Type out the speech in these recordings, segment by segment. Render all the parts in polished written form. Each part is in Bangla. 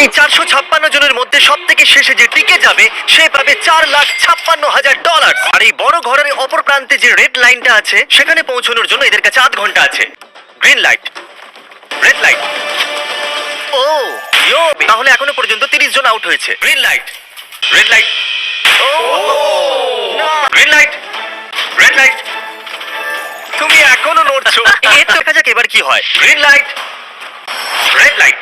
এই 456 জনের মধ্যে সব থেকে শেষে যে টিকে যাবে সে পাবে $4,56,000। আর এই বড় ঘরের অপর প্রান্তে যে রেড লাইনটা আছে সেখানে পৌঁছানোর জন্য এদের কাছে 8 ঘন্টা আছে। Green light, red light. ও ইয়ো, তাহলে এখনো পর্যন্ত 30 জন আউট হয়েছে। গ্রিন লাইট, রেড লাইট, ও গ্রিন লাইট, রেড লাইট। তুমি এখনো নড়ছো। দেখা যাক এবার কি হয়। Green light, red light.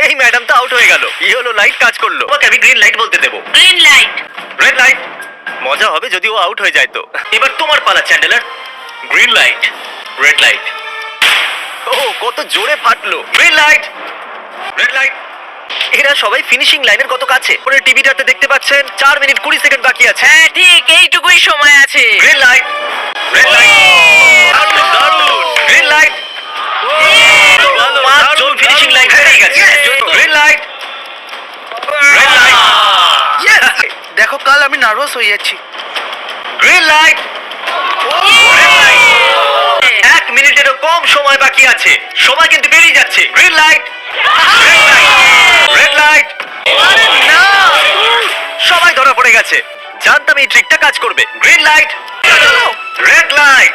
এই ম্যাডাম তো আউট হয়ে গেল। ইয়েলো লাইট কাজ করলো। ওকে আমি গ্রিন লাইট বলতে দেবো। Green light. Red light. মজা হবে যদি ও আউট হয়ে যায় তো। এবার তোমার পালা Chandler. Green light, red light. ও কত জোরে ফাটলো। Green light, red light. এরা সবাই ফিনিশিং লাইনের কত কাছে। পরে টিভিটাতে দেখতে পাচ্ছেন 4 মিনিট 20 সেকেন্ড বাকি আছে। হ্যাঁ ঠিক, এইটুকুই সময় আছে। Green light, red light. দারুণ দারুণ। Green light. পাঁচ জন ফিনিশিং লাইন পেরিয়ে গেছে। Green light, red light. দেখো কাল আমি নার্ভাস হয়ে যাচ্ছি। Green light, red light. 1 মিনিটেরও কম সময় বাকি আছে। সময় কিন্তু বেরিয়ে যাচ্ছে। Green light, red light. আরে না, সবাই ধরা পড়ে গেছে। জানতাম এই ট্রিকটা কাজ করবে। Green light, red light.